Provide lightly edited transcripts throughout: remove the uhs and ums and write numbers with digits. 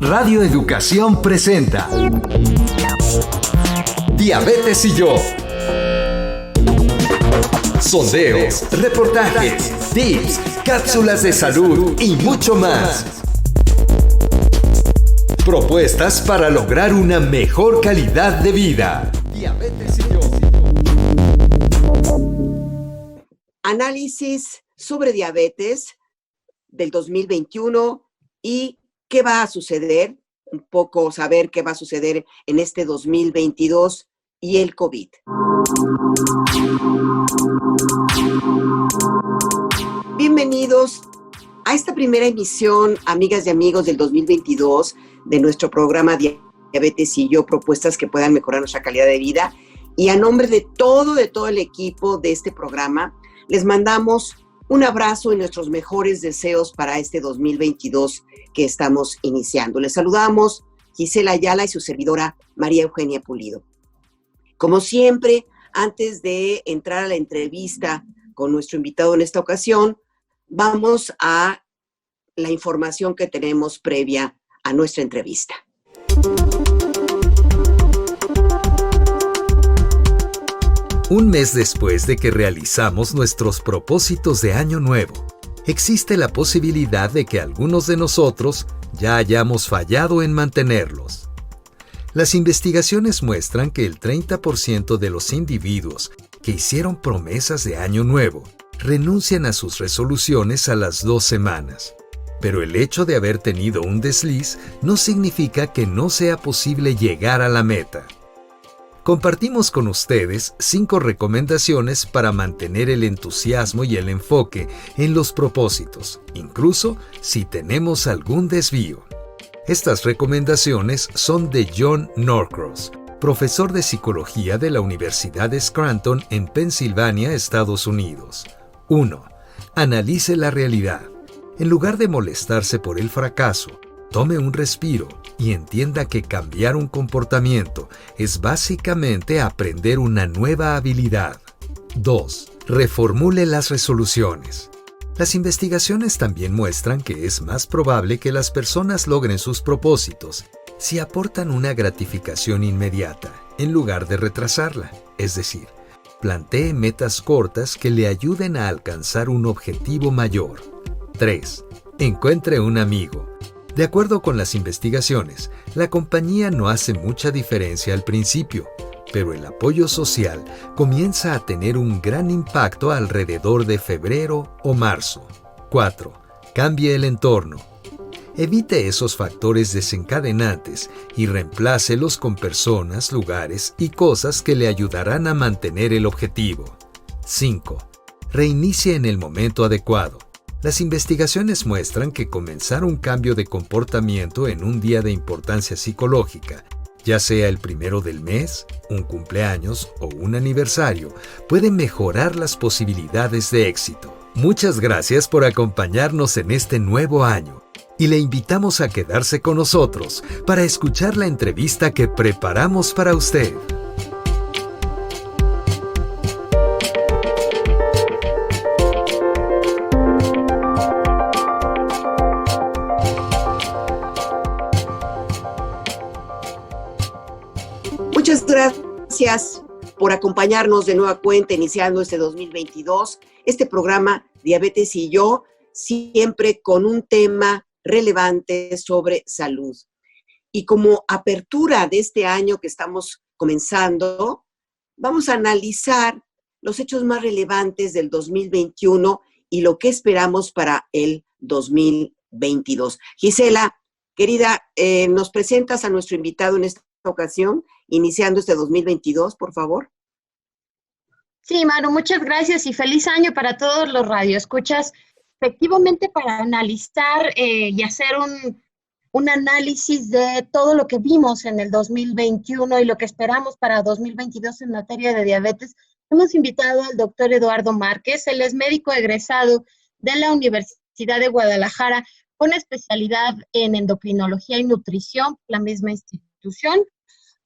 Radio Educación presenta Diabetes y yo. Sondeos, reportajes, tips, cápsulas de salud y mucho más. Propuestas para lograr una mejor calidad de vida. Diabetes y yo. Análisis sobre diabetes del 2021 y qué va a suceder, un poco saber qué va a suceder en este 2022 y el COVID. Bienvenidos a esta primera emisión, amigas y amigos del 2022 de nuestro programa Diabetes y yo, propuestas que puedan mejorar nuestra calidad de vida. Y a nombre de todo el equipo de este programa, les mandamos un abrazo y nuestros mejores deseos para este 2022 que estamos iniciando. Les saludamos Gisela Ayala y su servidora María Eugenia Pulido. Como siempre, antes de entrar a la entrevista con nuestro invitado en esta ocasión, vamos a la información que tenemos previa a nuestra entrevista. Un mes después de que realizamos nuestros propósitos de Año Nuevo, existe la posibilidad de que algunos de nosotros ya hayamos fallado en mantenerlos. Las investigaciones muestran que el 30% de los individuos que hicieron promesas de Año Nuevo renuncian a sus resoluciones a las 2 semanas. Pero el hecho de haber tenido un desliz no significa que no sea posible llegar a la meta. Compartimos con ustedes 5 recomendaciones para mantener el entusiasmo y el enfoque en los propósitos, incluso si tenemos algún desvío. Estas recomendaciones son de John Norcross, profesor de psicología de la Universidad de Scranton en Pensilvania, Estados Unidos. 1. Analice la realidad. En lugar de molestarse por el fracaso, tome un respiro y entienda que cambiar un comportamiento es básicamente aprender una nueva habilidad. 2. Reformule las resoluciones. Las investigaciones también muestran que es más probable que las personas logren sus propósitos si aportan una gratificación inmediata en lugar de retrasarla, es decir, plantee metas cortas que le ayuden a alcanzar un objetivo mayor. 3. Encuentre un amigo. De acuerdo con las investigaciones, la compañía no hace mucha diferencia al principio, pero el apoyo social comienza a tener un gran impacto alrededor de febrero o marzo. 4. Cambie el entorno. Evite esos factores desencadenantes y reemplácelos con personas, lugares y cosas que le ayudarán a mantener el objetivo. 5. Reinicie en el momento adecuado. Las investigaciones muestran que comenzar un cambio de comportamiento en un día de importancia psicológica, ya sea el primero del mes, un cumpleaños o un aniversario, puede mejorar las posibilidades de éxito. Muchas gracias por acompañarnos en este nuevo año y le invitamos a quedarse con nosotros para escuchar la entrevista que preparamos para usted. Muchas gracias por acompañarnos de nueva cuenta iniciando este 2022. Este programa Diabetes y yo, siempre con un tema relevante sobre salud. Y como apertura de este año que estamos comenzando, vamos a analizar los hechos más relevantes del 2021 y lo que esperamos para el 2022. Gisela, querida, ¿nos presentas a nuestro invitado en esta ocasión, iniciando este 2022, por favor? Sí, Maru, muchas gracias y feliz año para todos los radioescuchas. Efectivamente, para analizar y hacer un análisis de todo lo que vimos en el 2021 y lo que esperamos para 2022 en materia de diabetes, hemos invitado al doctor Eduardo Márquez. Él es médico egresado de la Universidad de Guadalajara con especialidad en endocrinología y nutrición, la misma institución.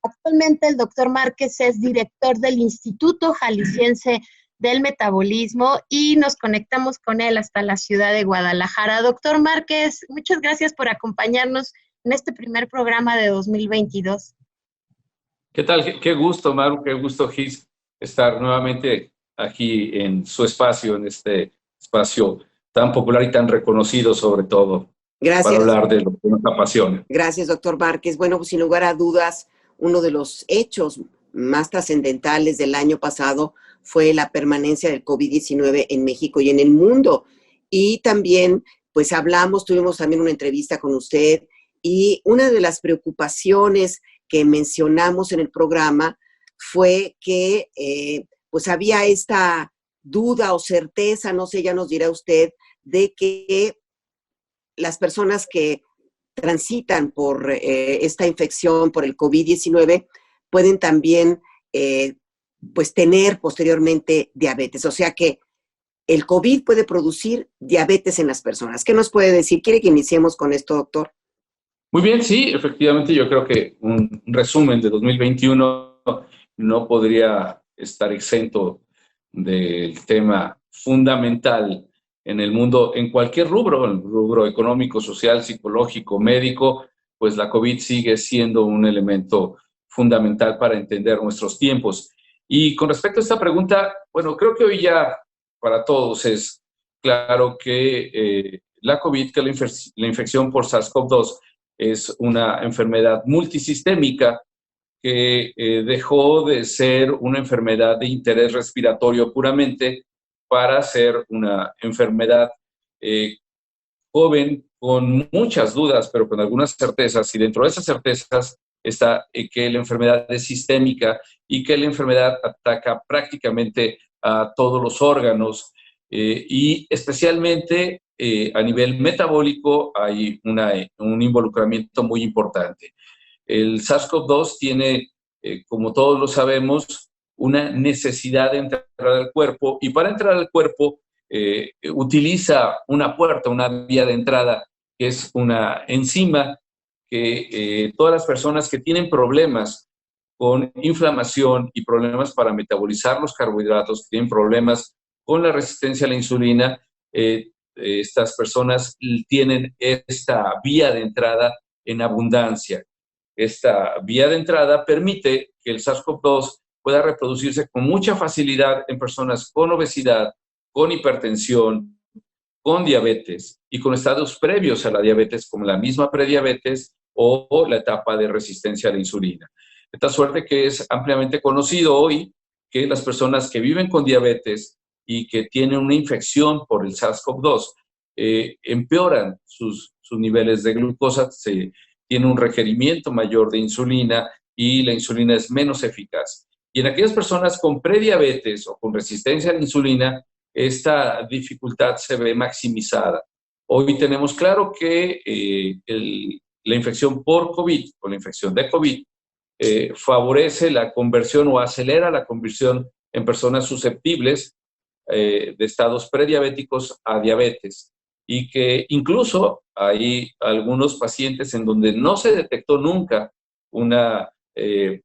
Actualmente el doctor Márquez es director del Instituto Jalisciense del Metabolismo y nos conectamos con él hasta la ciudad de Guadalajara. Doctor Márquez, muchas gracias por acompañarnos en este primer programa de 2022. ¿Qué tal? Qué gusto, Maru, qué gusto, Gis, estar nuevamente aquí en su espacio, en este espacio tan popular y tan reconocido, sobre todo, para Gracias. hablar de lo que nos apasiona. Gracias, doctor Márquez. Bueno, pues sin lugar a dudas, uno de los hechos más trascendentales del año pasado fue la permanencia del COVID-19 en México y en el mundo. Y también, pues tuvimos también una entrevista con usted, y una de las preocupaciones que mencionamos en el programa fue que pues había esta duda o certeza, no sé, ya nos dirá usted, de que las personas que transitan por esta infección, por el COVID-19, pueden también pues tener posteriormente diabetes. O sea que el COVID puede producir diabetes en las personas. ¿Qué nos puede decir? ¿Quiere que iniciemos con esto, doctor? Muy bien, sí, efectivamente, yo creo que un resumen de 2021 no podría estar exento del tema fundamental en el mundo, en cualquier rubro, el rubro económico, social, psicológico, médico, pues la COVID sigue siendo un elemento fundamental para entender nuestros tiempos. Y con respecto a esta pregunta, bueno, creo que hoy ya para todos es claro que la COVID, que la infección por SARS-CoV-2, es una enfermedad multisistémica que dejó de ser una enfermedad de interés respiratorio puramente para ser una enfermedad joven, con muchas dudas, pero con algunas certezas, y dentro de esas certezas está que la enfermedad es sistémica y que la enfermedad ataca prácticamente a todos los órganos, y especialmente a nivel metabólico hay un involucramiento muy importante. El SARS-CoV-2 tiene, como todos lo sabemos, una necesidad de entrar al cuerpo, y para entrar al cuerpo utiliza una puerta, una vía de entrada, que es una enzima que todas las personas que tienen problemas con inflamación y problemas para metabolizar los carbohidratos, que tienen problemas con la resistencia a la insulina, estas personas tienen esta vía de entrada en abundancia. Esta vía de entrada permite que el SARS-CoV-2 pueda reproducirse con mucha facilidad en personas con obesidad, con hipertensión, con diabetes y con estados previos a la diabetes, como la misma prediabetes o la etapa de resistencia a la insulina. De tal suerte que es ampliamente conocido hoy que las personas que viven con diabetes y que tienen una infección por el SARS-CoV-2 empeoran sus niveles de glucosa, se tiene un requerimiento mayor de insulina y la insulina es menos eficaz. Y en aquellas personas con prediabetes o con resistencia a la insulina, esta dificultad se ve maximizada. Hoy tenemos claro que la infección por COVID o la infección de COVID favorece la conversión o acelera la conversión en personas susceptibles de estados prediabéticos a diabetes, y que incluso hay algunos pacientes en donde no se detectó nunca una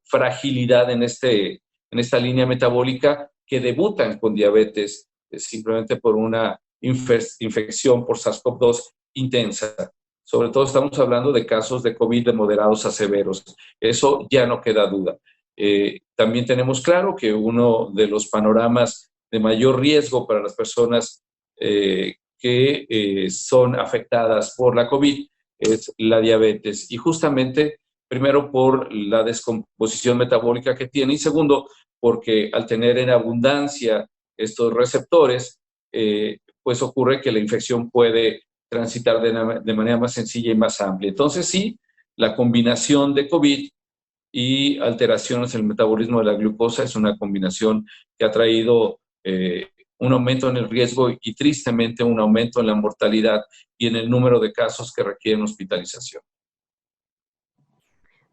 fragilidad en esta línea metabólica, que debutan con diabetes simplemente por una infección por SARS-CoV-2 intensa. Sobre todo estamos hablando de casos de COVID de moderados a severos. Eso ya no queda duda. También tenemos claro que uno de los panoramas de mayor riesgo para las personas que son afectadas por la COVID es la diabetes. Y justamente, primero, por la descomposición metabólica que tiene, y segundo, porque al tener en abundancia estos receptores, pues ocurre que la infección puede transitar de manera más sencilla y más amplia. Entonces, sí, la combinación de COVID y alteraciones en el metabolismo de la glucosa es una combinación que ha traído un aumento en el riesgo y tristemente un aumento en la mortalidad y en el número de casos que requieren hospitalización.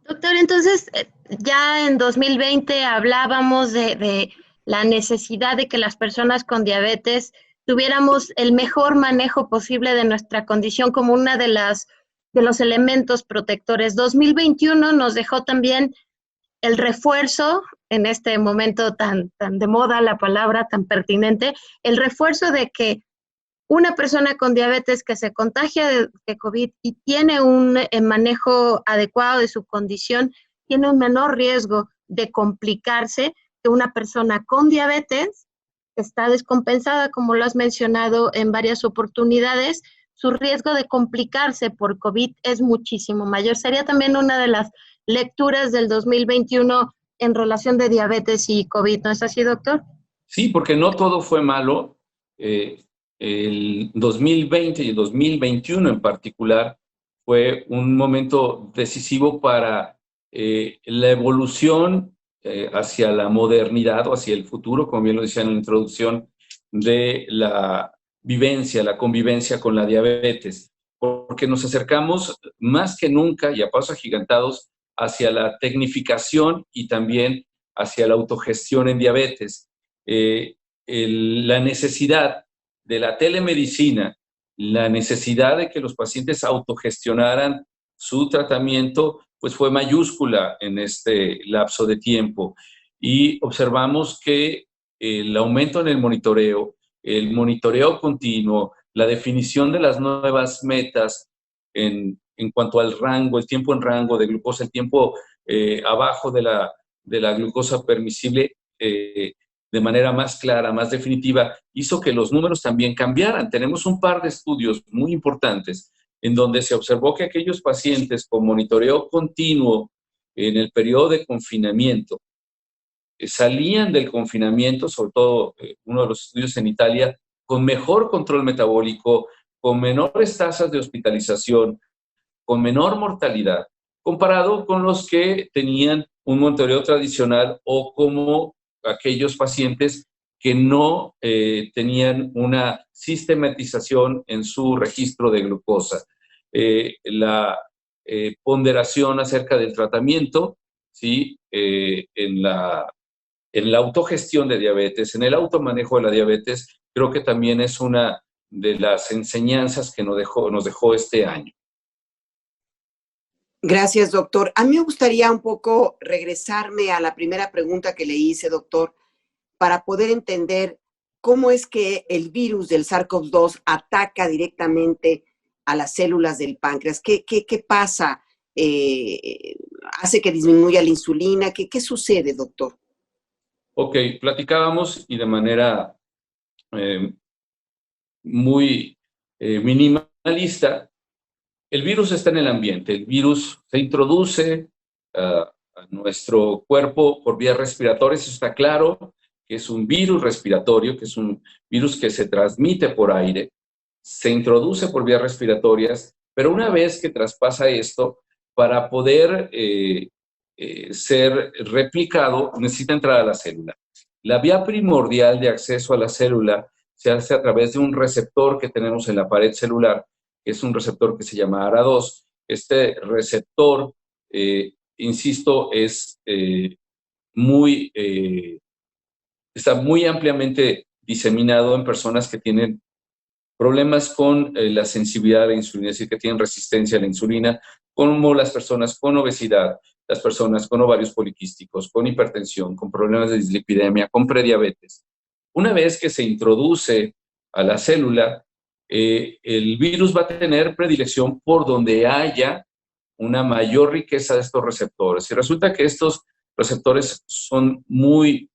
Doctor, entonces ya en 2020 hablábamos de la necesidad de que las personas con diabetes tuviéramos el mejor manejo posible de nuestra condición como una de los elementos protectores. 2021 nos dejó también el refuerzo, en este momento tan de moda la palabra, tan pertinente, el refuerzo de que una persona con diabetes que se contagia de COVID y tiene un manejo adecuado de su condición, tiene un menor riesgo de complicarse que una persona con diabetes que está descompensada, como lo has mencionado en varias oportunidades. Su riesgo de complicarse por COVID es muchísimo mayor. Sería también una de las lecturas del 2021 en relación de diabetes y COVID, ¿no es así, doctor? Sí, porque no todo fue malo. El 2020 y el 2021 en particular fue un momento decisivo para la evolución hacia la modernidad o hacia el futuro, como bien lo decía en la introducción, de la vivencia, la convivencia con la diabetes, porque nos acercamos más que nunca y a pasos agigantados hacia la tecnificación y también hacia la autogestión en diabetes. La necesidad de la telemedicina, la necesidad de que los pacientes autogestionaran su tratamiento, pues fue mayúscula en este lapso de tiempo. Y observamos que el aumento en el monitoreo continuo, la definición de las nuevas metas en cuanto al rango, el tiempo en rango de glucosa, el tiempo abajo de la glucosa permisible, de manera más clara, más definitiva, hizo que los números también cambiaran. Tenemos un par de estudios muy importantes en donde se observó que aquellos pacientes con monitoreo continuo en el periodo de confinamiento salían del confinamiento, sobre todo uno de los estudios en Italia, con mejor control metabólico, con menores tasas de hospitalización, con menor mortalidad, comparado con los que tenían un monitoreo tradicional o como aquellos pacientes que no tenían una sistematización en su registro de glucosa. La ponderación acerca del tratamiento, ¿sí? En la autogestión de diabetes, en el automanejo de la diabetes, creo que también es una de las enseñanzas que nos dejó este año. Gracias, doctor. A mí me gustaría un poco regresarme a la primera pregunta que le hice, doctor, para poder entender cómo es que el virus del SARS-CoV-2 ataca directamente a las células del páncreas. ¿Qué pasa? ¿Hace que disminuya la insulina? ¿Qué sucede, doctor? Ok, platicábamos y de manera muy minimalista. El virus está en el ambiente, el virus se introduce a nuestro cuerpo por vías respiratorias, eso está claro, que es un virus respiratorio, que es un virus que se transmite por aire, se introduce por vías respiratorias, pero una vez que traspasa esto, para poder ser replicado, necesita entrar a la célula. La vía primordial de acceso a la célula se hace a través de un receptor que tenemos en la pared celular, que es un receptor que se llama ARA2. Este receptor, insisto, está muy ampliamente diseminado en personas que tienen problemas con la sensibilidad a la insulina, es decir, que tienen resistencia a la insulina, como las personas con obesidad, las personas con ovarios poliquísticos, con hipertensión, con problemas de dislipidemia, con prediabetes. Una vez que se introduce a la célula, el virus va a tener predilección por donde haya una mayor riqueza de estos receptores. Y resulta que estos receptores son muy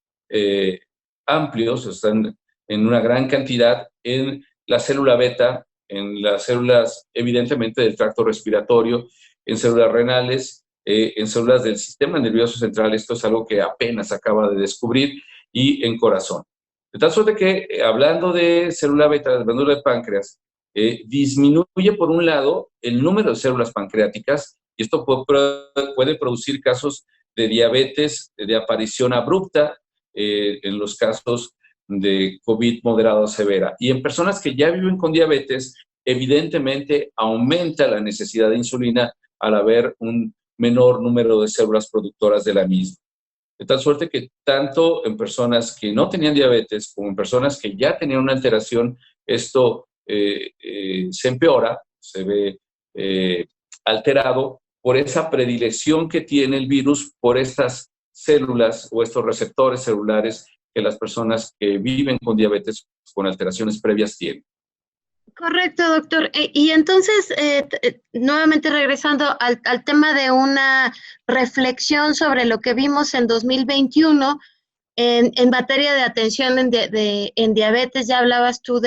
amplios, están en una gran cantidad en la célula beta, en las células evidentemente del tracto respiratorio, en células renales, en células del sistema nervioso central. Esto es algo que apenas acaba de descubrir, y en corazón. De tal suerte que, hablando de célula beta, de glándula de páncreas, disminuye por un lado el número de células pancreáticas, y esto puede producir casos de diabetes de aparición abrupta en los casos de COVID moderada o severa. Y en personas que ya viven con diabetes, evidentemente aumenta la necesidad de insulina al haber un menor número de células productoras de la misma. De tal suerte que tanto en personas que no tenían diabetes como en personas que ya tenían una alteración, esto se empeora, se ve alterado por esa predilección que tiene el virus por estas células o estos receptores celulares que las personas que viven con diabetes con alteraciones previas tienen. Correcto, doctor. Y entonces, nuevamente regresando al tema de una reflexión sobre lo que vimos en 2021 en materia de atención en diabetes, ya hablabas tú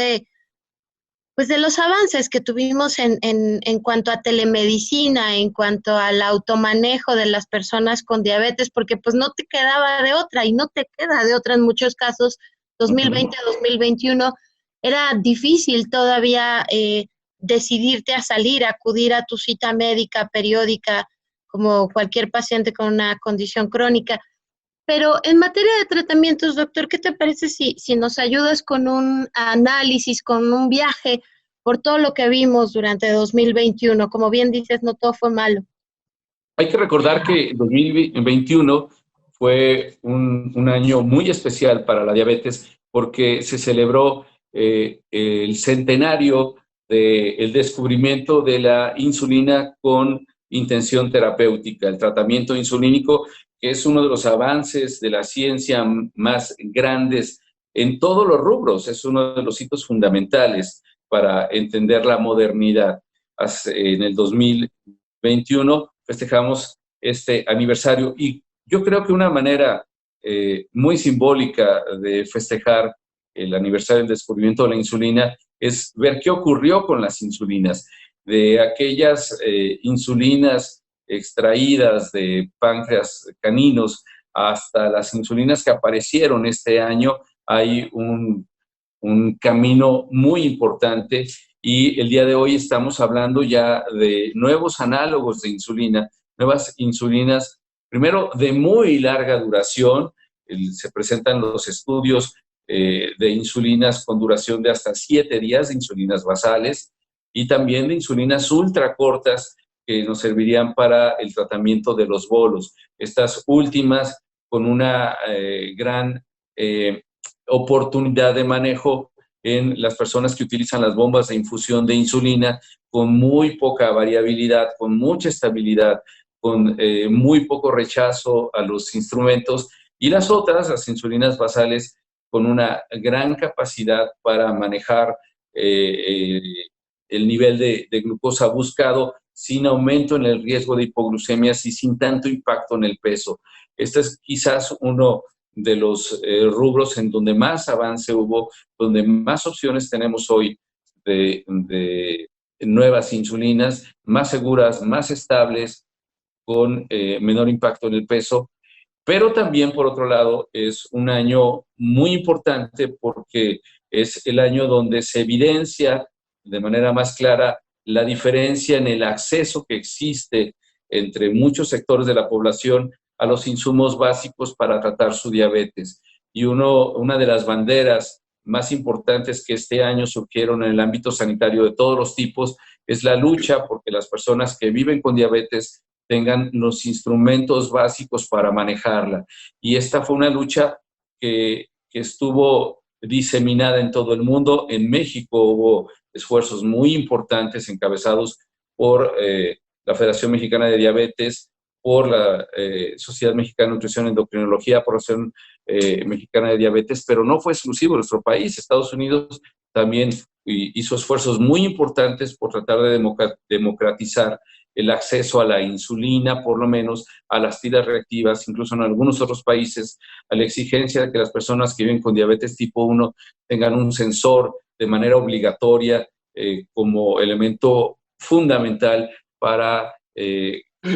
pues de los avances que tuvimos en cuanto a telemedicina, en cuanto al automanejo de las personas con diabetes, porque pues no te quedaba de otra y no te queda de otra en muchos casos. 2020 a 2021 era difícil todavía decidirte a salir, acudir a tu cita médica periódica como cualquier paciente con una condición crónica. Pero en materia de tratamientos, doctor, ¿qué te parece si nos ayudas con un análisis, con un viaje por todo lo que vimos durante 2021? Como bien dices, no todo fue malo. Hay que recordar que 2021 fue un año muy especial para la diabetes porque se celebró el centenario del descubrimiento de la insulina con intención terapéutica, el tratamiento insulínico, que es uno de los avances de la ciencia más grandes en todos los rubros, es uno de los hitos fundamentales para entender la modernidad. En el 2021 festejamos este aniversario y yo creo que una manera muy simbólica de festejar el aniversario del descubrimiento de la insulina es ver qué ocurrió con las insulinas. De aquellas insulinas extraídas de páncreas caninos hasta las insulinas que aparecieron este año, hay un camino muy importante y el día de hoy estamos hablando ya de nuevos análogos de insulina, nuevas insulinas, primero de muy larga duración. Se presentan los estudios de insulinas con duración de hasta 7 días, de insulinas basales, y también de insulinas ultracortas que nos servirían para el tratamiento de los bolos. Estas últimas con una gran oportunidad de manejo en las personas que utilizan las bombas de infusión de insulina con muy poca variabilidad, con mucha estabilidad, con muy poco rechazo a los instrumentos, y las otras, las insulinas basales, con una gran capacidad para manejar el nivel de glucosa buscado sin aumento en el riesgo de hipoglucemias y sin tanto impacto en el peso. Este es quizás uno de los rubros en donde más avance hubo, donde más opciones tenemos hoy de nuevas insulinas, más seguras, más estables, con menor impacto en el peso. Pero también, por otro lado, es un año muy importante porque es el año donde se evidencia de manera más clara la diferencia en el acceso que existe entre muchos sectores de la población a los insumos básicos para tratar su diabetes. Y una de las banderas más importantes que este año surgieron en el ámbito sanitario de todos los tipos es la lucha porque las personas que viven con diabetes tengan los instrumentos básicos para manejarla. Y esta fue una lucha que estuvo diseminada en todo el mundo. En México hubo esfuerzos muy importantes encabezados por la Federación Mexicana de Diabetes, por la Sociedad Mexicana de Nutrición y Endocrinología, por la Asociación Mexicana de Diabetes, pero no fue exclusivo de nuestro país. Estados Unidos también hizo esfuerzos muy importantes por tratar de democratizar el acceso a la insulina, por lo menos a las tiras reactivas, incluso en algunos otros países, a la exigencia de que las personas que viven con diabetes tipo 1 tengan un sensor de manera obligatoria como elemento fundamental para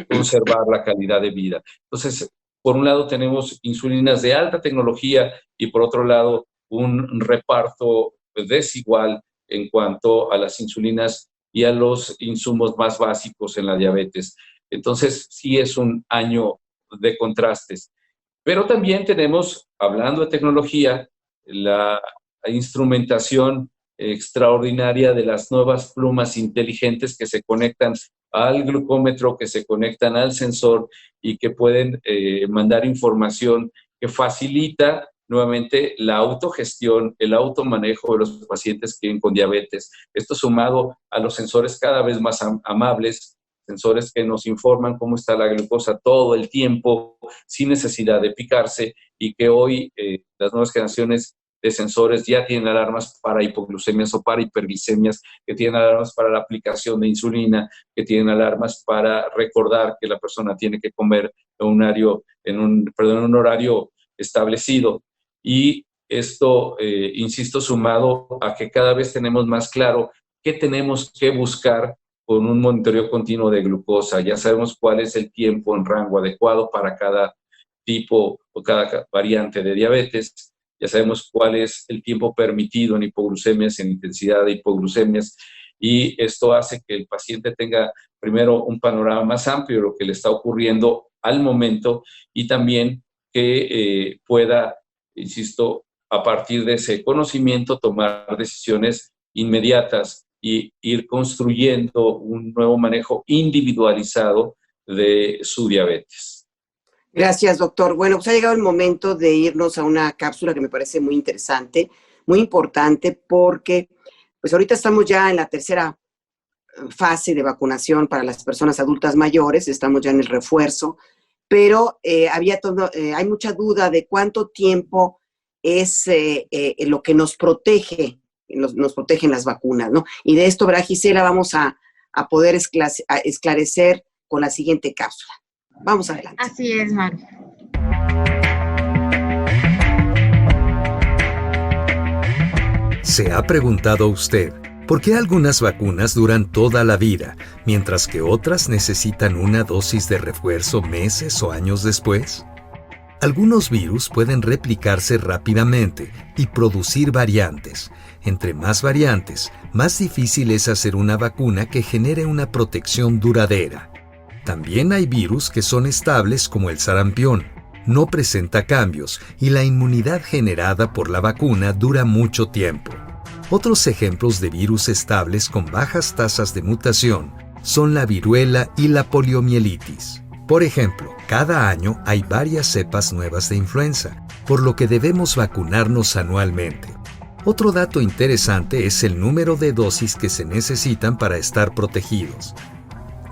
conservar la calidad de vida. Entonces, por un lado tenemos insulinas de alta tecnología y por otro lado un reparto desigual en cuanto a las insulinas y a los insumos más básicos en la diabetes. Entonces, sí es un año de contrastes. Pero también tenemos, hablando de tecnología, la instrumentación extraordinaria de las nuevas plumas inteligentes que se conectan al glucómetro, que se conectan al sensor y que pueden mandar información que facilita nuevamente la autogestión, el automanejo de los pacientes que viven con diabetes. Esto sumado a los sensores cada vez más amables, sensores que nos informan cómo está la glucosa todo el tiempo, sin necesidad de picarse, y que hoy las nuevas generaciones de sensores, ya tienen alarmas para hipoglucemias o para hiperglicemias, que tienen alarmas para la aplicación de insulina, que tienen alarmas para recordar que la persona tiene que comer en un horario establecido. Y esto, insisto, sumado a que cada vez tenemos más claro qué tenemos que buscar con un monitoreo continuo de glucosa. Ya sabemos cuál es el tiempo en rango adecuado para cada tipo o cada variante de diabetes. Ya sabemos cuál es el tiempo permitido en hipoglucemias, en intensidad de hipoglucemias, y esto hace que el paciente tenga primero un panorama más amplio de lo que le está ocurriendo al momento, y también que pueda, insisto, a partir de ese conocimiento tomar decisiones inmediatas y ir construyendo un nuevo manejo individualizado de su diabetes. Gracias, doctor. Bueno, pues ha llegado el momento de irnos a una cápsula que me parece muy interesante, muy importante, porque pues ahorita estamos ya en la tercera fase de vacunación para las personas adultas mayores, estamos ya en el refuerzo, pero hay mucha duda de cuánto tiempo es lo que nos protege, nos protegen las vacunas, ¿no? Y de esto, ¿verdad, Gisela? Vamos a poder esclarecer con la siguiente cápsula. Vamos adelante. Así es, Maru. ¿Se ha preguntado usted por qué algunas vacunas duran toda la vida, mientras que otras necesitan una dosis de refuerzo meses o años después? Algunos virus pueden replicarse rápidamente y producir variantes. Entre más variantes, más difícil es hacer una vacuna que genere una protección duradera. También hay virus que son estables, como el sarampión. No presenta cambios y la inmunidad generada por la vacuna dura mucho tiempo. Otros ejemplos de virus estables con bajas tasas de mutación son la viruela y la poliomielitis. Por ejemplo, cada año hay varias cepas nuevas de influenza, por lo que debemos vacunarnos anualmente. Otro dato interesante es el número de dosis que se necesitan para estar protegidos.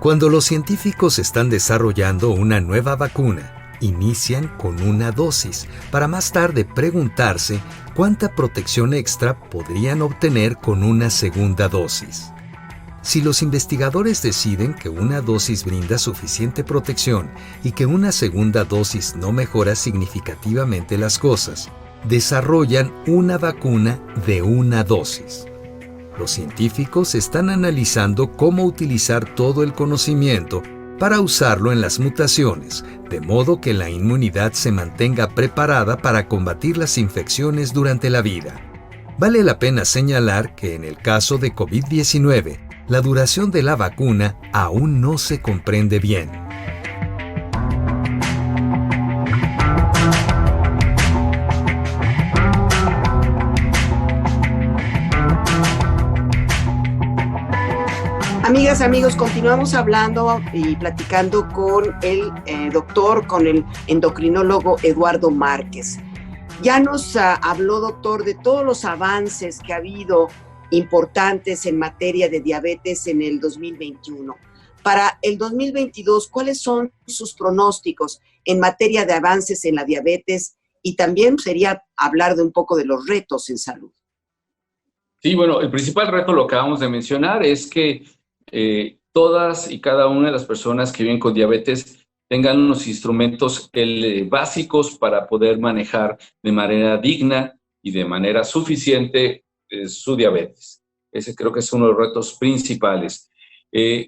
Cuando los científicos están desarrollando una nueva vacuna, inician con una dosis, para más tarde preguntarse cuánta protección extra podrían obtener con una segunda dosis. Si los investigadores deciden que una dosis brinda suficiente protección y que una segunda dosis no mejora significativamente las cosas, desarrollan una vacuna de una dosis. Los científicos están analizando cómo utilizar todo el conocimiento para usarlo en las mutaciones, de modo que la inmunidad se mantenga preparada para combatir las infecciones durante la vida. Vale la pena señalar que en el caso de COVID-19, la duración de la vacuna aún no se comprende bien. Amigas, amigos, continuamos hablando y platicando con el doctor, con el endocrinólogo Eduardo Márquez. Ya nos habló, doctor, de todos los avances que ha habido importantes en materia de diabetes en el 2021. Para el 2022, ¿cuáles son sus pronósticos en materia de avances en la diabetes? Y también sería hablar de un poco de los retos en salud. Sí, bueno, el principal reto, lo acabamos de mencionar, es que todas y cada una de las personas que viven con diabetes tengan unos instrumentos básicos para poder manejar de manera digna y de manera suficiente su diabetes. Ese creo que es uno de los retos principales.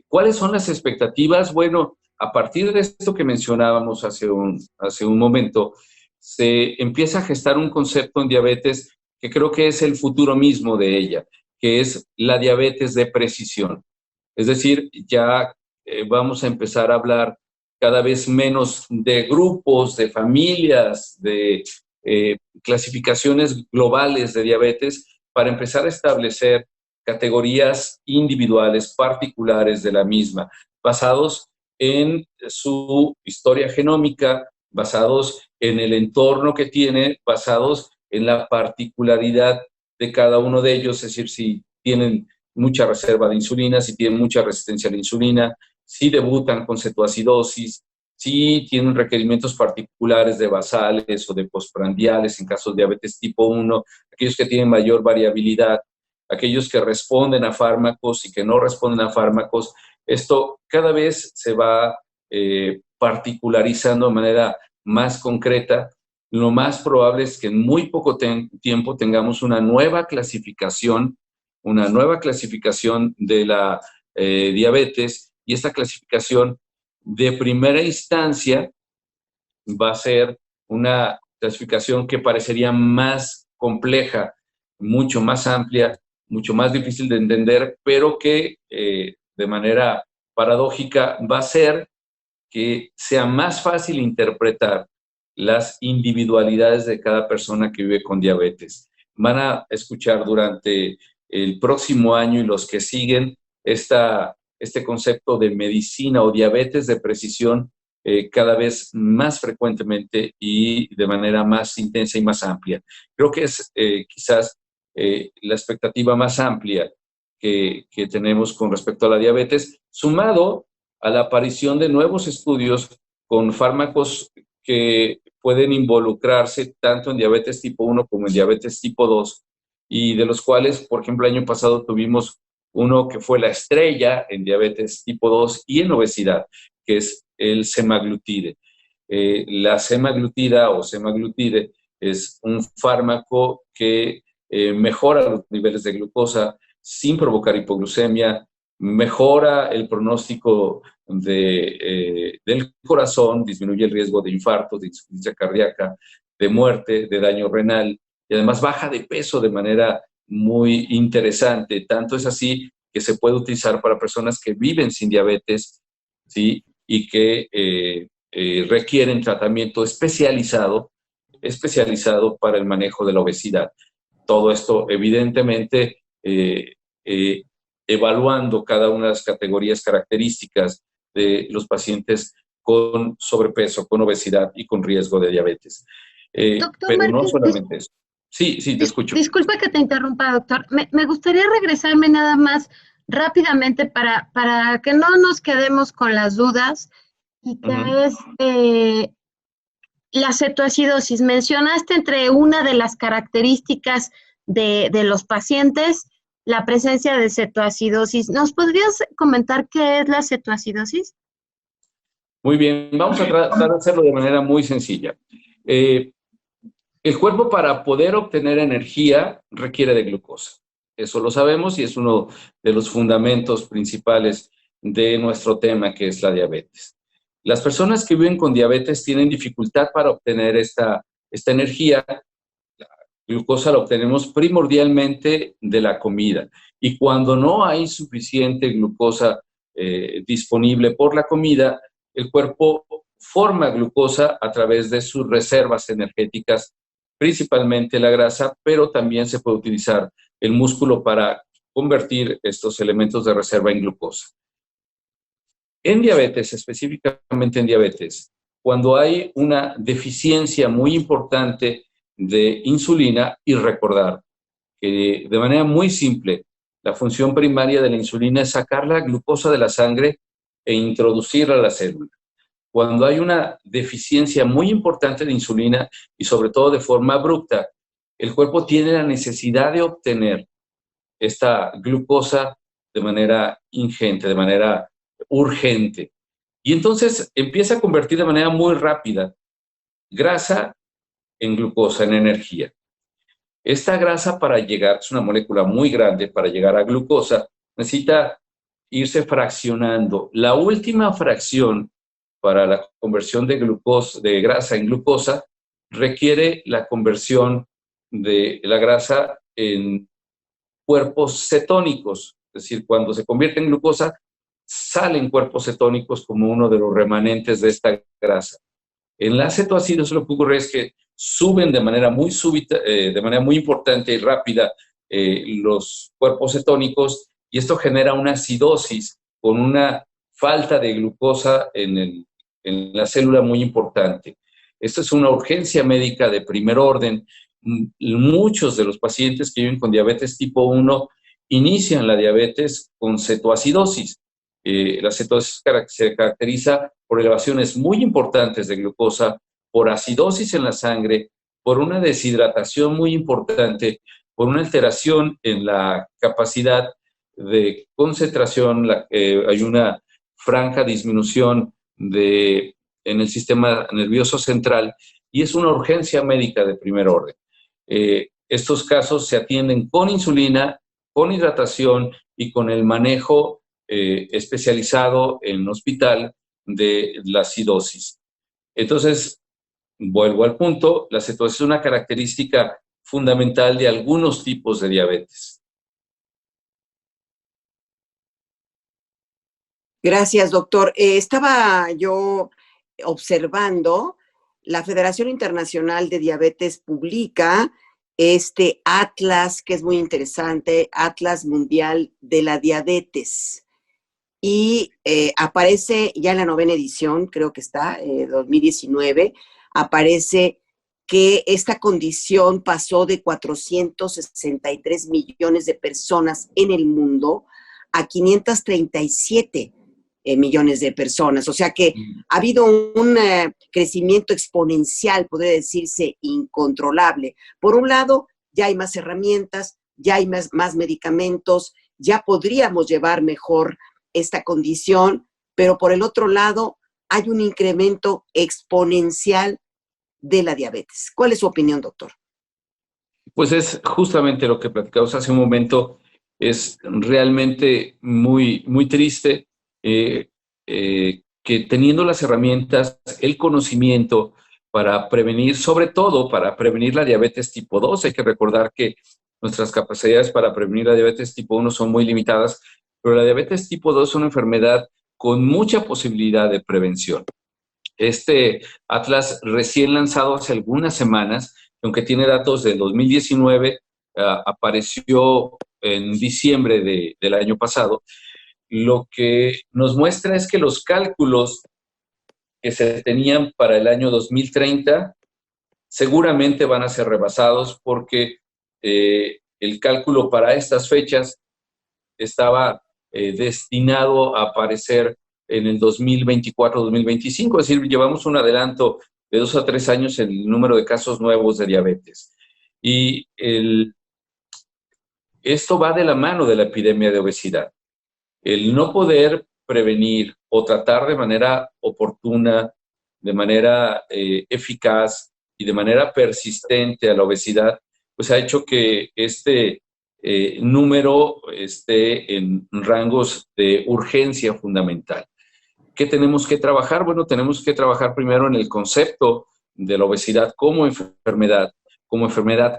¿Cuáles son las expectativas? Bueno, a partir de esto que mencionábamos hace un momento, se empieza a gestar un concepto en diabetes que creo que es el futuro mismo de ella, que es la diabetes de precisión. Es decir, ya vamos a empezar a hablar cada vez menos de grupos, de familias, de clasificaciones globales de diabetes, para empezar a establecer categorías individuales, particulares de la misma, basados en su historia genómica, basados en el entorno que tiene, basados en la particularidad de cada uno de ellos, es decir, si tienen mucha reserva de insulina, si tienen mucha resistencia a la insulina, si debutan con cetoacidosis, sí tienen requerimientos particulares de basales o de postprandiales en casos de diabetes tipo 1, aquellos que tienen mayor variabilidad, aquellos que responden a fármacos y que no responden a fármacos. Esto cada vez se va particularizando de manera más concreta. Lo más probable es que en muy poco tiempo tengamos una nueva clasificación de la diabetes, y esta clasificación de primera instancia va a ser una clasificación que parecería más compleja, mucho más amplia, mucho más difícil de entender, pero que de manera paradójica va a ser que sea más fácil interpretar las individualidades de cada persona que vive con diabetes. Van a escuchar durante el próximo año y los que siguen este concepto de medicina o diabetes de precisión cada vez más frecuentemente y de manera más intensa y más amplia. Creo que es quizás la expectativa más amplia que tenemos con respecto a la diabetes, sumado a la aparición de nuevos estudios con fármacos que pueden involucrarse tanto en diabetes tipo 1 como en diabetes tipo 2, y de los cuales, por ejemplo, el año pasado tuvimos uno que fue la estrella en diabetes tipo 2 y en obesidad, que es el semaglutide. La semaglutida o semaglutide es un fármaco que mejora los niveles de glucosa sin provocar hipoglucemia, mejora el pronóstico del corazón, disminuye el riesgo de infarto, de insuficiencia cardíaca, de muerte, de daño renal, y además baja de peso de manera muy interesante. Tanto es así que se puede utilizar para personas que viven sin diabetes, ¿sí? Y que requieren tratamiento especializado para el manejo de la obesidad. Todo esto, evidentemente, evaluando cada una de las categorías características de los pacientes con sobrepeso, con obesidad y con riesgo de diabetes. Doctor Pero no Márquez, solamente eso. Sí, te escucho. Disculpa que te interrumpa, doctor. Me gustaría regresarme nada más rápidamente para que no nos quedemos con las dudas, y que es la cetoacidosis. Mencionaste entre una de las características de los pacientes la presencia de cetoacidosis. ¿Nos podrías comentar qué es la cetoacidosis? Muy bien, vamos a tratar de hacerlo de manera muy sencilla. El cuerpo, para poder obtener energía, requiere de glucosa. Eso lo sabemos y es uno de los fundamentos principales de nuestro tema, que es la diabetes. Las personas que viven con diabetes tienen dificultad para obtener esta energía. La glucosa la obtenemos primordialmente de la comida. Y cuando no hay suficiente glucosa disponible por la comida, el cuerpo forma glucosa a través de sus reservas energéticas, principalmente la grasa, pero también se puede utilizar el músculo para convertir estos elementos de reserva en glucosa. En diabetes, específicamente en diabetes, cuando hay una deficiencia muy importante de insulina, y recordar que de manera muy simple, la función primaria de la insulina es sacar la glucosa de la sangre e introducirla a la célula. Cuando hay una deficiencia muy importante de insulina, y sobre todo de forma abrupta, el cuerpo tiene la necesidad de obtener esta glucosa de manera ingente, de manera urgente. Y entonces empieza a convertir de manera muy rápida grasa en glucosa, en energía. Esta grasa, para llegar, es una molécula muy grande, para llegar a glucosa, necesita irse fraccionando. La última fracción para la conversión de grasa en glucosa requiere la conversión de la grasa en cuerpos cetónicos. Es decir, cuando se convierte en glucosa, salen cuerpos cetónicos como uno de los remanentes de esta grasa. En la cetoacidosis lo que ocurre es que suben de manera muy súbita, de manera muy importante y rápida los cuerpos cetónicos, y esto genera una acidosis con una falta de glucosa en la célula muy importante. Esto es una urgencia médica de primer orden. Muchos de los pacientes que viven con diabetes tipo 1 inician la diabetes con cetoacidosis. La cetosis se caracteriza por elevaciones muy importantes de glucosa, por acidosis en la sangre, por una deshidratación muy importante, por una alteración en la capacidad de concentración, hay una franca disminución en el sistema nervioso central y es una urgencia médica de primer orden. Estos casos se atienden con insulina, con hidratación y con el manejo especializado en hospital de la acidosis. Entonces, vuelvo al punto, la cetosis es una característica fundamental de algunos tipos de diabetes. Gracias, doctor. Estaba yo observando, la Federación Internacional de Diabetes publica este atlas, que es muy interesante, Atlas Mundial de la Diabetes. Y aparece ya en la 9ª edición, creo que está, 2019, aparece que esta condición pasó de 463 millones de personas en el mundo a 537 millones de personas. O sea que ha habido un crecimiento exponencial, podría decirse, incontrolable. Por un lado, ya hay más herramientas, ya hay más medicamentos, ya podríamos llevar mejor esta condición, pero por el otro lado, hay un incremento exponencial de la diabetes. ¿Cuál es su opinión, doctor? Pues es justamente lo que platicamos hace un momento. Es realmente muy, muy triste que teniendo las herramientas, el conocimiento para prevenir, sobre todo para prevenir la diabetes tipo 2, hay que recordar que nuestras capacidades para prevenir la diabetes tipo 1 son muy limitadas, pero la diabetes tipo 2 es una enfermedad con mucha posibilidad de prevención. Este atlas recién lanzado hace algunas semanas, aunque tiene datos del 2019, apareció en diciembre del año pasado. Lo que nos muestra es que los cálculos que se tenían para el año 2030 seguramente van a ser rebasados porque el cálculo para estas fechas estaba destinado a aparecer en el 2024-2025, es decir, llevamos un adelanto de 2 a 3 años en el número de casos nuevos de diabetes. Y esto va de la mano de la epidemia de obesidad. El no poder prevenir o tratar de manera oportuna, de manera eficaz y de manera persistente a la obesidad, pues ha hecho que este número esté en rangos de urgencia fundamental. ¿Qué tenemos que trabajar? Bueno, tenemos que trabajar primero en el concepto de la obesidad como enfermedad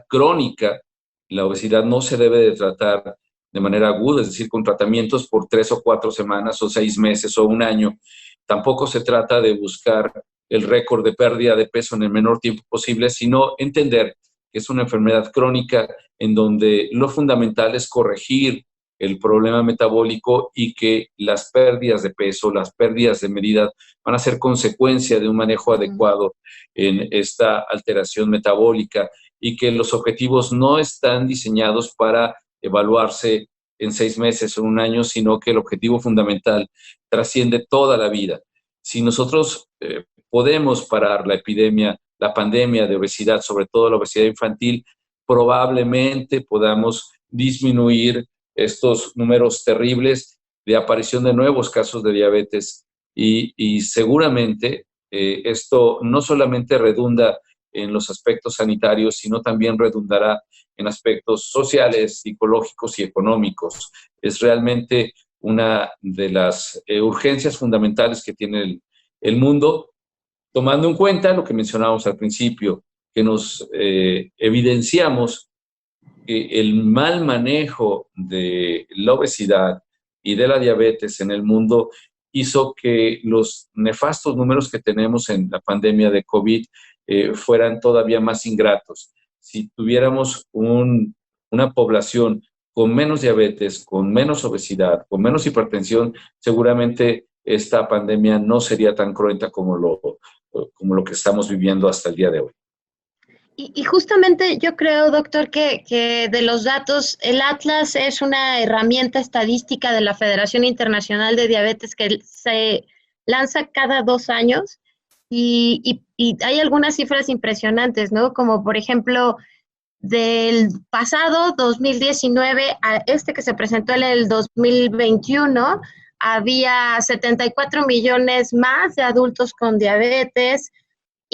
crónica. La obesidad no se debe de tratar de manera aguda, es decir, con tratamientos por 3 o 4 semanas o 6 meses o un año. Tampoco se trata de buscar el récord de pérdida de peso en el menor tiempo posible, sino entender que es una enfermedad crónica en donde lo fundamental es corregir el problema metabólico y que las pérdidas de peso, las pérdidas de medida van a ser consecuencia de un manejo adecuado en esta alteración metabólica y que los objetivos no están diseñados para evaluarse en 6 meses o un año, sino que el objetivo fundamental trasciende toda la vida. Si nosotros podemos parar la pandemia de obesidad, sobre todo la obesidad infantil, probablemente podamos disminuir estos números terribles de aparición de nuevos casos de diabetes y seguramente esto no solamente redunda en los aspectos sanitarios, sino también redundará en aspectos sociales, psicológicos y económicos. Es realmente una de las urgencias fundamentales que tiene el mundo, tomando en cuenta lo que mencionábamos al principio, que nos evidenciamos que el mal manejo de la obesidad y de la diabetes en el mundo hizo que los nefastos números que tenemos en la pandemia de COVID fueran todavía más ingratos. Si tuviéramos una población con menos diabetes, con menos obesidad, con menos hipertensión, seguramente esta pandemia no sería tan cruenta como lo que estamos viviendo hasta el día de hoy. Y justamente yo creo, doctor, que de los datos, el Atlas es una herramienta estadística de la Federación Internacional de Diabetes que se lanza cada 2 años y hay algunas cifras impresionantes, ¿no? Como por ejemplo, del pasado 2019 a este que se presentó en el 2021, había 74 millones más de adultos con diabetes.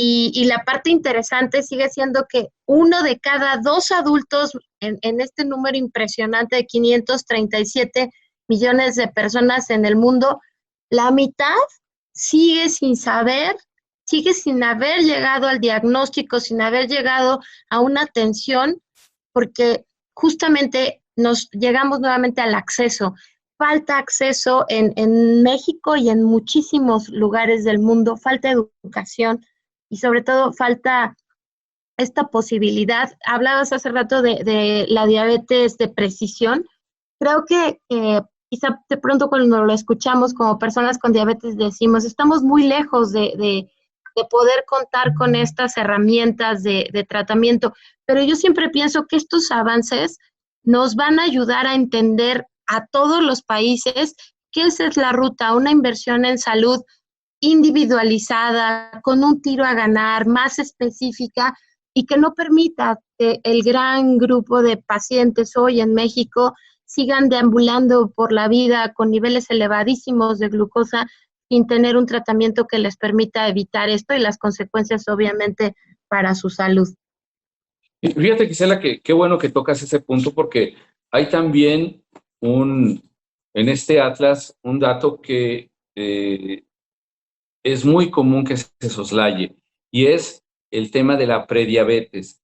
Y la parte interesante sigue siendo que 1 de cada 2 adultos en este número impresionante de 537 millones de personas en el mundo, la mitad sigue sin saber, sigue sin haber llegado al diagnóstico, sin haber llegado a una atención, porque justamente nos llegamos nuevamente al acceso. Falta acceso en México y en muchísimos lugares del mundo, falta educación y sobre todo falta esta posibilidad. Hablabas hace rato de la diabetes de precisión. Creo que quizá de pronto cuando lo escuchamos como personas con diabetes decimos, estamos muy lejos de poder contar con estas herramientas de tratamiento, pero yo siempre pienso que estos avances nos van a ayudar a entender a todos los países que esa es la ruta, una inversión en salud individualizada, con un tiro a ganar, más específica y que no permita que el gran grupo de pacientes hoy en México sigan deambulando por la vida con niveles elevadísimos de glucosa sin tener un tratamiento que les permita evitar esto y las consecuencias obviamente para su salud. Fíjate, Gisela, que qué bueno que tocas ese punto porque hay también en este atlas un dato que es muy común que se soslaye y es el tema de la prediabetes.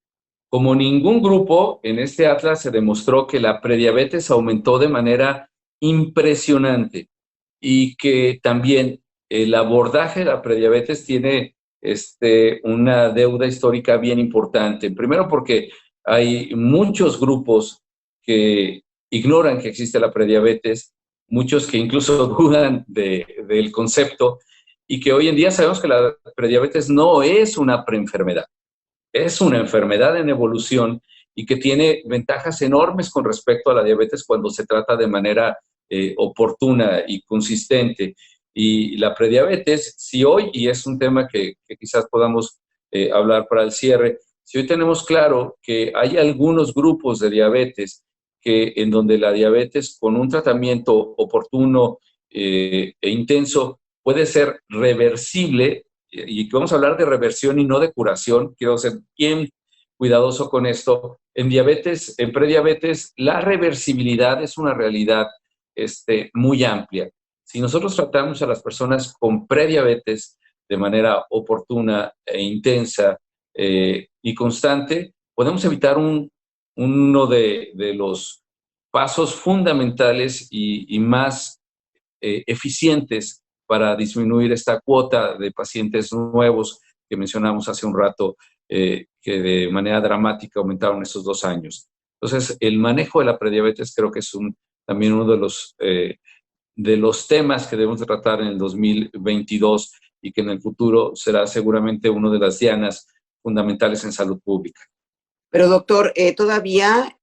Como ningún grupo, en este atlas se demostró que la prediabetes aumentó de manera impresionante y que también el abordaje de la prediabetes tiene una deuda histórica bien importante. Primero porque hay muchos grupos que ignoran que existe la prediabetes, muchos que incluso dudan del concepto y que hoy en día sabemos que la prediabetes no es una preenfermedad, es una enfermedad en evolución y que tiene ventajas enormes con respecto a la diabetes cuando se trata de manera oportuna y consistente. Y la prediabetes, si hoy, y es un tema que quizás podamos hablar para el cierre, si hoy tenemos claro que hay algunos grupos de diabetes en donde la diabetes con un tratamiento oportuno e intenso puede ser reversible, y vamos a hablar de reversión y no de curación, quiero ser bien cuidadoso con esto. En diabetes, en prediabetes, la reversibilidad es una realidad muy amplia. Si nosotros tratamos a las personas con prediabetes de manera oportuna e intensa y constante, podemos evitar uno de los pasos fundamentales y más eficientes para disminuir esta cuota de pacientes nuevos que mencionamos hace un rato, que de manera dramática aumentaron estos 2 años. Entonces, el manejo de la prediabetes creo que es también uno de los temas que debemos tratar en el 2022 y que en el futuro será seguramente una de las dianas fundamentales en salud pública. Pero doctor, todavía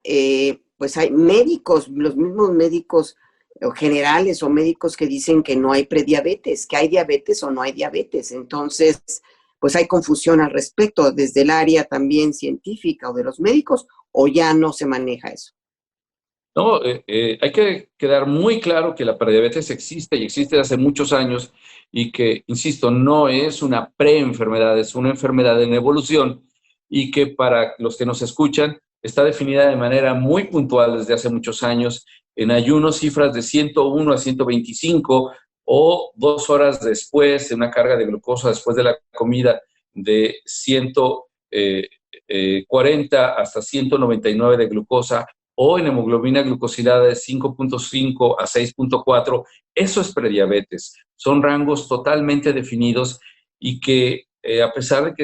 pues hay médicos, los mismos médicos o generales o médicos que dicen que no hay prediabetes, que hay diabetes o no hay diabetes. Entonces, pues hay confusión al respecto desde el área también científica o de los médicos, o ya no se maneja eso. No, hay que quedar muy claro que la prediabetes existe y existe hace muchos años y que, insisto, no es una preenfermedad, es una enfermedad en evolución y que para los que nos escuchan está definida de manera muy puntual desde hace muchos años en ayunos, cifras de 101 a 125 o 2 horas después de una carga de glucosa después de la comida de 140 hasta 199 de glucosa o en hemoglobina glucosilada de 5.5 a 6.4, eso es prediabetes. Son rangos totalmente definidos y que a pesar de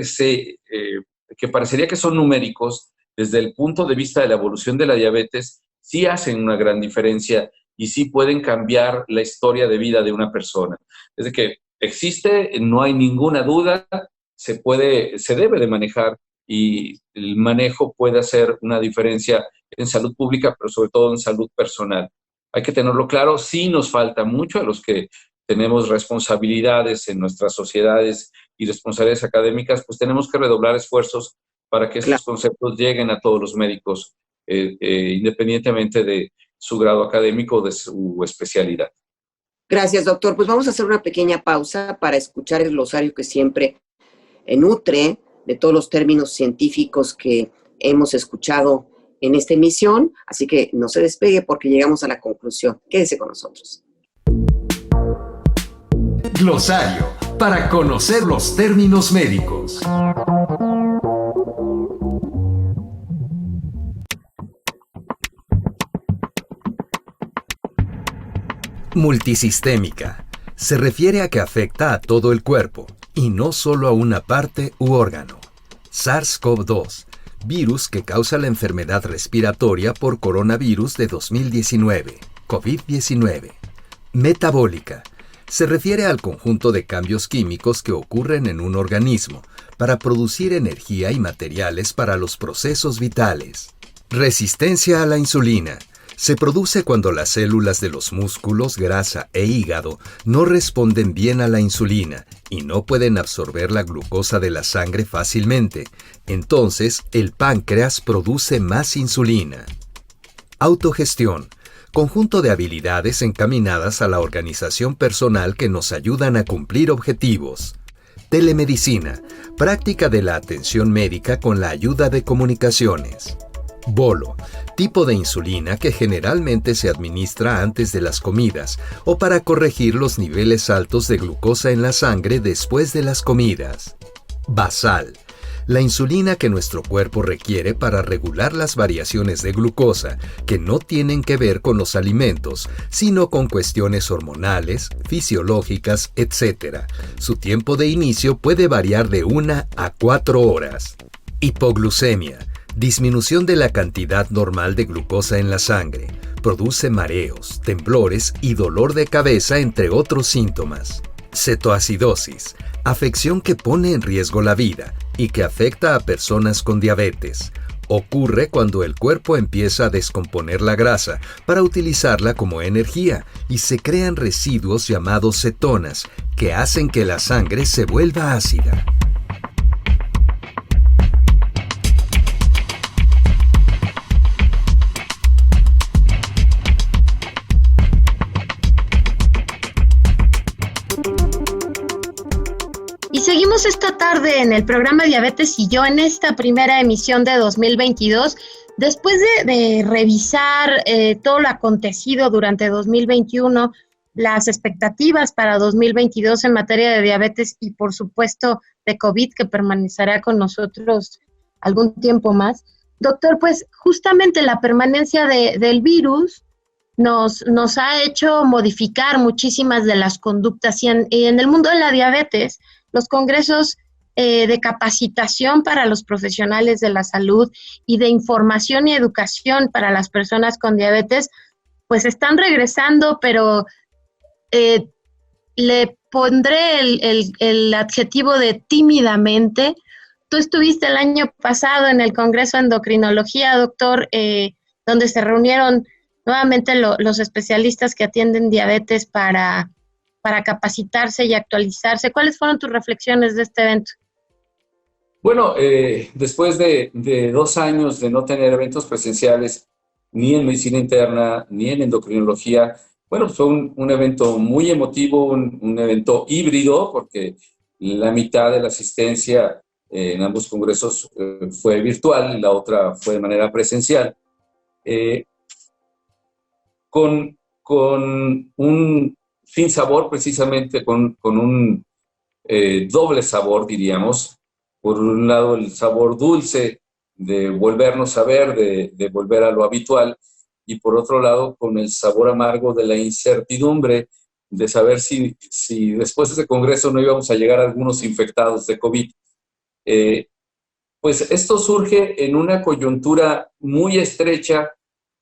que parecería que son numéricos, desde el punto de vista de la evolución de la diabetes, sí hacen una gran diferencia y sí pueden cambiar la historia de vida de una persona. Desde que existe, no hay ninguna duda, se debe de manejar y el manejo puede hacer una diferencia en salud pública, pero sobre todo en salud personal. Hay que tenerlo claro, sí nos falta mucho a los que tenemos responsabilidades en nuestras sociedades y responsabilidades académicas, pues tenemos que redoblar esfuerzos para que estos conceptos lleguen a todos los médicos, independientemente de su grado académico o de su especialidad. Gracias, doctor. Pues vamos a hacer una pequeña pausa para escuchar el glosario que siempre nutre de todos los términos científicos que hemos escuchado en esta emisión. Así que no se despegue porque llegamos a la conclusión. Quédese con nosotros. Glosario, para conocer los términos médicos. Multisistémica. Se refiere a que afecta a todo el cuerpo y no solo a una parte u órgano. SARS-CoV-2, virus que causa la enfermedad respiratoria por coronavirus de 2019, COVID-19. Metabólica. Se refiere al conjunto de cambios químicos que ocurren en un organismo para producir energía y materiales para los procesos vitales. Resistencia a la insulina. Se produce cuando las células de los músculos, grasa e hígado no responden bien a la insulina y no pueden absorber la glucosa de la sangre fácilmente. Entonces, el páncreas produce más insulina. Autogestión. Conjunto de habilidades encaminadas a la organización personal que nos ayudan a cumplir objetivos. Telemedicina. Práctica de la atención médica con la ayuda de comunicaciones. Bolo, tipo de insulina que generalmente se administra antes de las comidas o para corregir los niveles altos de glucosa en la sangre después de las comidas. Basal, la insulina que nuestro cuerpo requiere para regular las variaciones de glucosa que no tienen que ver con los alimentos, sino con cuestiones hormonales, fisiológicas, etc. Su tiempo de inicio puede variar de 1 a 4 horas. Hipoglucemia. Disminución de la cantidad normal de glucosa en la sangre. Produce mareos, temblores y dolor de cabeza, entre otros síntomas. Cetoacidosis. Afección que pone en riesgo la vida y que afecta a personas con diabetes. Ocurre cuando el cuerpo empieza a descomponer la grasa para utilizarla como energía y se crean residuos llamados cetonas que hacen que la sangre se vuelva ácida. Seguimos esta tarde en el programa Diabetes y yo, en esta primera emisión de 2022, después de revisar todo lo acontecido durante 2021, las expectativas para 2022 en materia de diabetes y por supuesto de COVID, que permanecerá con nosotros algún tiempo más. Doctor, pues justamente la permanencia del virus nos ha hecho modificar muchísimas de las conductas y en el mundo de la diabetes, los congresos de capacitación para los profesionales de la salud y de información y educación para las personas con diabetes, pues están regresando, pero le pondré el adjetivo de tímidamente. Tú estuviste el año pasado en el Congreso de Endocrinología, doctor, donde se reunieron nuevamente los especialistas que atienden diabetes para capacitarse y actualizarse. ¿Cuáles fueron tus reflexiones de este evento? Bueno, después de 2 años de no tener eventos presenciales, ni en medicina interna, ni en endocrinología, bueno, fue un evento muy emotivo, un evento híbrido, porque la mitad de la asistencia en ambos congresos fue virtual, y la otra fue de manera presencial. Con un sinsabor, precisamente con un doble sabor, diríamos. Por un lado, el sabor dulce de volvernos a ver, de volver a lo habitual, y por otro lado, con el sabor amargo de la incertidumbre de saber si después de ese congreso no íbamos a llegar a algunos infectados de COVID. Pues esto surge en una coyuntura muy estrecha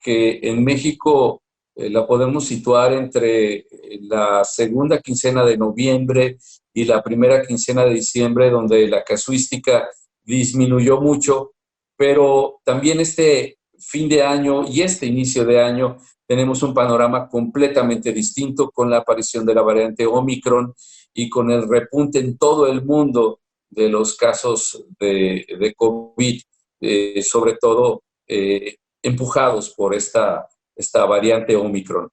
que en México la podemos situar entre la segunda quincena de noviembre y la primera quincena de diciembre, donde la casuística disminuyó mucho, pero también este fin de año y este inicio de año tenemos un panorama completamente distinto con la aparición de la variante Omicron y con el repunte en todo el mundo de los casos de COVID, sobre todo empujados por esta variante Omicron.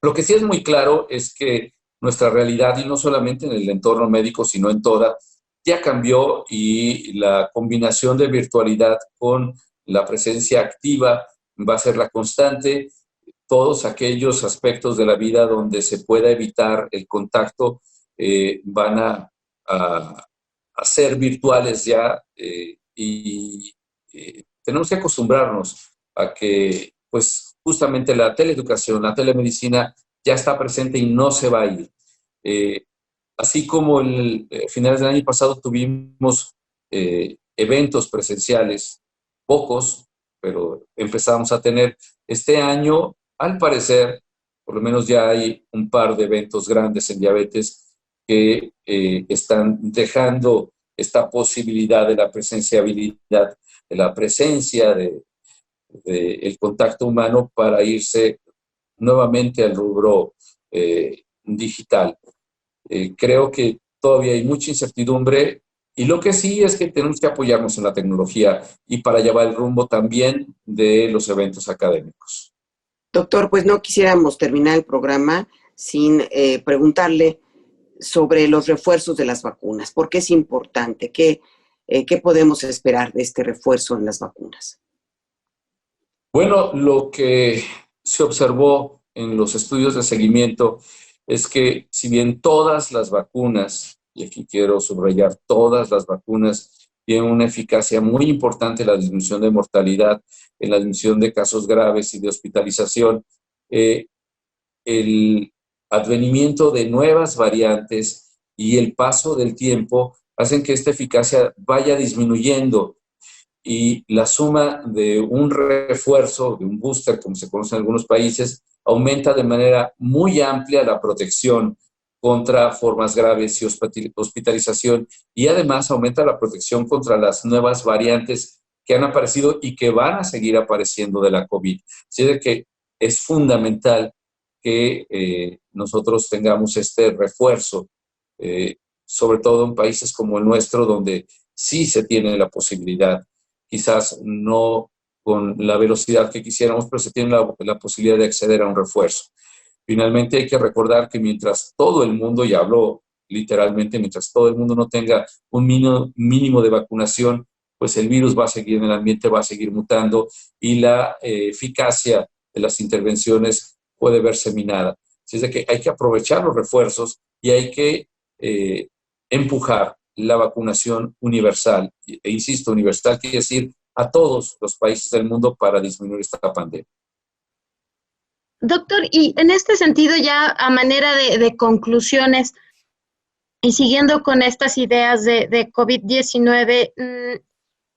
Lo que sí es muy claro es que nuestra realidad, y no solamente en el entorno médico, sino en toda, ya cambió, y la combinación de virtualidad con la presencia activa va a ser la constante. Todos aquellos aspectos de la vida donde se pueda evitar el contacto van a ser virtuales ya, y tenemos que acostumbrarnos a que, pues, justamente la teleeducación, la telemedicina ya está presente y no se va a ir. Así como finales del año pasado tuvimos eventos presenciales, pocos, pero empezamos a tener. Este año, al parecer, por lo menos ya hay un par de eventos grandes en diabetes que están dejando esta posibilidad de la presenciabilidad, de la presencia del contacto humano para irse nuevamente al rubro digital. Creo que todavía hay mucha incertidumbre, y lo que sí es que tenemos que apoyarnos en la tecnología y para llevar el rumbo también de los eventos académicos. Doctor, pues no quisiéramos terminar el programa sin preguntarle sobre los refuerzos de las vacunas. ¿Por qué es importante? ¿Qué podemos esperar de este refuerzo en las vacunas? Bueno, lo que se observó en los estudios de seguimiento es que, si bien todas las vacunas, y aquí quiero subrayar, todas las vacunas tienen una eficacia muy importante en la disminución de mortalidad, en la disminución de casos graves y de hospitalización, el advenimiento de nuevas variantes y el paso del tiempo hacen que esta eficacia vaya disminuyendo, y la suma de un refuerzo, de un booster, como se conoce en algunos países, aumenta de manera muy amplia la protección contra formas graves y hospitalización, y además aumenta la protección contra las nuevas variantes que han aparecido y que van a seguir apareciendo de la COVID. Así de que es fundamental que nosotros tengamos este refuerzo, sobre todo en países como el nuestro, donde sí se tiene la posibilidad, quizás no con la velocidad que quisiéramos, pero se tiene la posibilidad de acceder a un refuerzo. Finalmente, hay que recordar que mientras todo el mundo, y hablo literalmente, mientras todo el mundo no tenga un mínimo de vacunación, pues el virus va a seguir en el ambiente, va a seguir mutando, y la eficacia de las intervenciones puede verse minada. Así es de que hay que aprovechar los refuerzos y hay que empujar la vacunación universal. E insisto, universal quiere decir a todos los países del mundo, para disminuir esta pandemia. Doctor, y en este sentido, ya a manera de conclusiones, y siguiendo con estas ideas de COVID-19,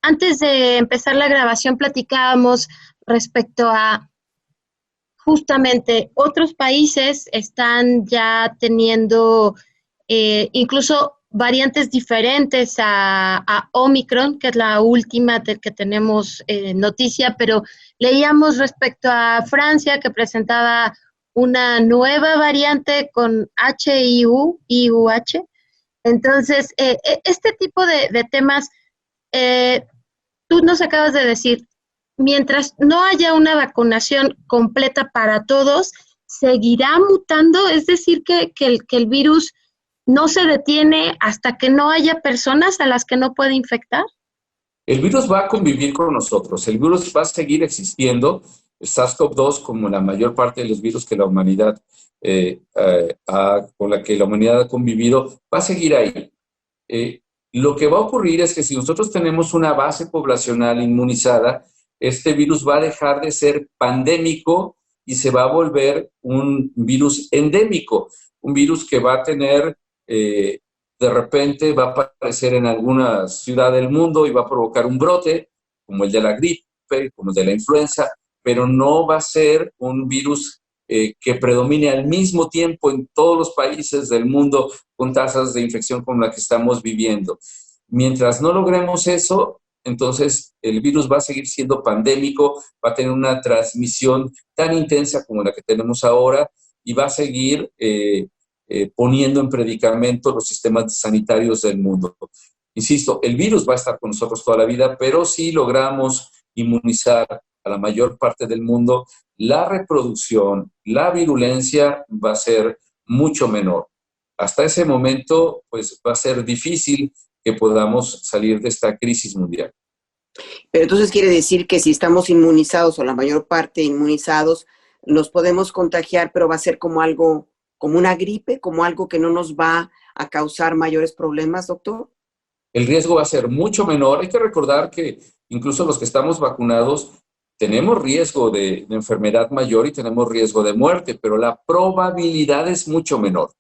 antes de empezar la grabación platicábamos respecto a justamente otros países están ya teniendo incluso variantes diferentes a Omicron, que es la última del que tenemos noticia, pero leíamos respecto a Francia, que presentaba una nueva variante con IUH. Entonces, este tipo de temas, tú nos acabas de decir, mientras no haya una vacunación completa para todos, seguirá mutando, es decir, que el virus no se detiene hasta que no haya personas a las que no puede infectar. El virus va a convivir con nosotros, el virus va a seguir existiendo. SARS-CoV-2, como la mayor parte de los virus que la humanidad con la que la humanidad ha convivido, va a seguir ahí. Lo que va a ocurrir es que, si nosotros tenemos una base poblacional inmunizada, este virus va a dejar de ser pandémico y se va a volver un virus endémico, un virus que va a tener, de repente va a aparecer en alguna ciudad del mundo y va a provocar un brote, como el de la gripe, como el de la influenza, pero no va a ser un virus que predomine al mismo tiempo en todos los países del mundo con tasas de infección como la que estamos viviendo. Mientras no logremos eso, entonces el virus va a seguir siendo pandémico, va a tener una transmisión tan intensa como la que tenemos ahora y va a seguir poniendo en predicamento los sistemas sanitarios del mundo. Insisto, el virus va a estar con nosotros toda la vida, pero si logramos inmunizar a la mayor parte del mundo, la reproducción, la virulencia va a ser mucho menor. Hasta ese momento, pues va a ser difícil que podamos salir de esta crisis mundial. Pero entonces quiere decir que si estamos inmunizados o la mayor parte inmunizados, nos podemos contagiar, pero va a ser como algo, como una gripe, como algo que no nos va a causar mayores problemas, doctor. El riesgo va a ser mucho menor. Hay que recordar que incluso los que estamos vacunados tenemos riesgo de enfermedad mayor y tenemos riesgo de muerte, pero la probabilidad es mucho menor.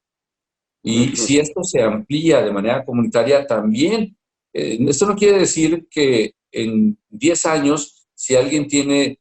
Y si esto se amplía de manera comunitaria también, esto no quiere decir que en 10 años, si alguien tiene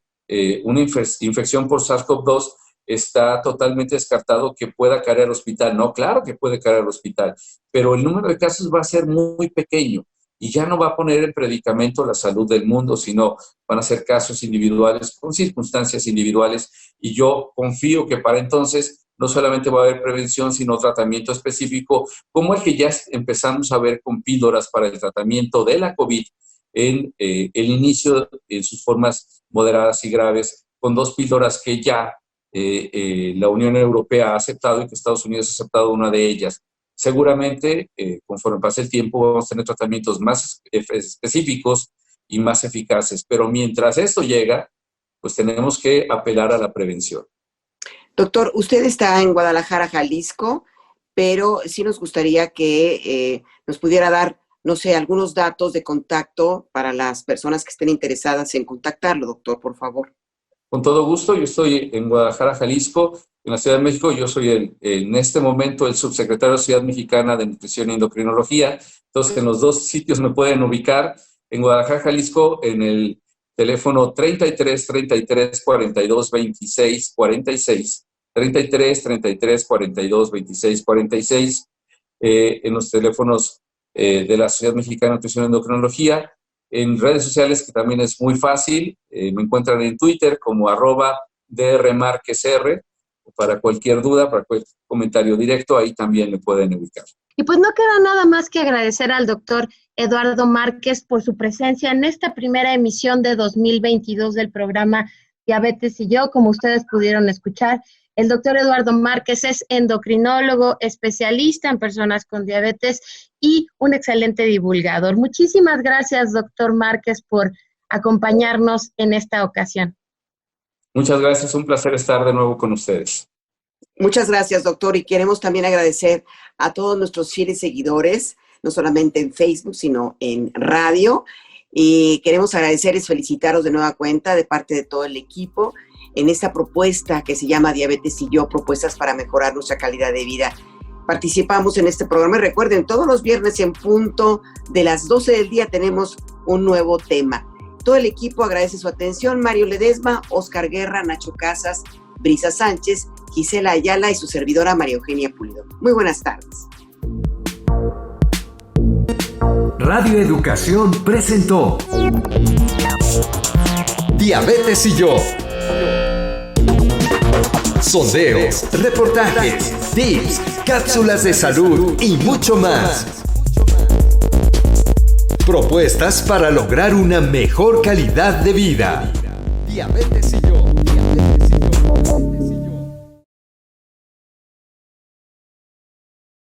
una infección por SARS-CoV-2, está totalmente descartado que pueda caer al hospital. No, claro que puede caer al hospital, pero el número de casos va a ser muy pequeño y ya no va a poner en predicamento la salud del mundo, sino van a ser casos individuales con circunstancias individuales. Y yo confío que para entonces no solamente va a haber prevención, sino tratamiento específico, como el que ya empezamos a ver con píldoras para el tratamiento de la COVID en el inicio, en sus formas moderadas y graves, con 2 píldoras que ya la Unión Europea ha aceptado y que Estados Unidos ha aceptado una de ellas. Seguramente, conforme pase el tiempo, vamos a tener tratamientos más específicos y más eficaces. Pero mientras esto llega, pues tenemos que apelar a la prevención. Doctor, usted está en Guadalajara, Jalisco, pero sí nos gustaría que nos pudiera dar, no sé, algunos datos de contacto para las personas que estén interesadas en contactarlo, doctor, por favor. Con todo gusto, yo estoy en Guadalajara, Jalisco, en la Ciudad de México. Yo soy en este momento el subsecretario de la Sociedad Mexicana de Nutrición y Endocrinología. Entonces, en los 2 sitios me pueden ubicar. En Guadalajara, Jalisco, en el teléfono 33 33 42 26 46, 33 33 42 26 46, en los teléfonos de la Sociedad Mexicana de Nutrición y Endocrinología. En redes sociales, que también es muy fácil, me encuentran en Twitter como @drmarquesr. Para cualquier duda, para cualquier comentario directo, ahí también me pueden ubicar. Y pues no queda nada más que agradecer al doctor Eduardo Márquez por su presencia en esta primera emisión de 2022 del programa Diabetes y Yo. Como ustedes pudieron escuchar, el doctor Eduardo Márquez es endocrinólogo, especialista en personas con diabetes y un excelente divulgador. Muchísimas gracias, doctor Márquez, por acompañarnos en esta ocasión. Muchas gracias, un placer estar de nuevo con ustedes. Muchas gracias, doctor, y queremos también agradecer a todos nuestros fieles seguidores, no solamente en Facebook, sino en radio, y queremos agradecerles, felicitaros de nueva cuenta de parte de todo el equipo en esta propuesta que se llama Diabetes y Yo, propuestas para mejorar nuestra calidad de vida. Participamos en este programa y recuerden, todos los viernes en punto de las 12 del día tenemos un nuevo tema. Todo el equipo agradece su atención. Mario Ledesma, Oscar Guerra, Nacho Casas, Brisa Sánchez, Gisela Ayala y su servidora María Eugenia Pulido. Muy buenas tardes. Radio Educación presentó Diabetes y Yo. Sondeos, reportajes, tips, cápsulas de salud y mucho más. Propuestas para lograr una mejor calidad de vida. Diabetes y Yo.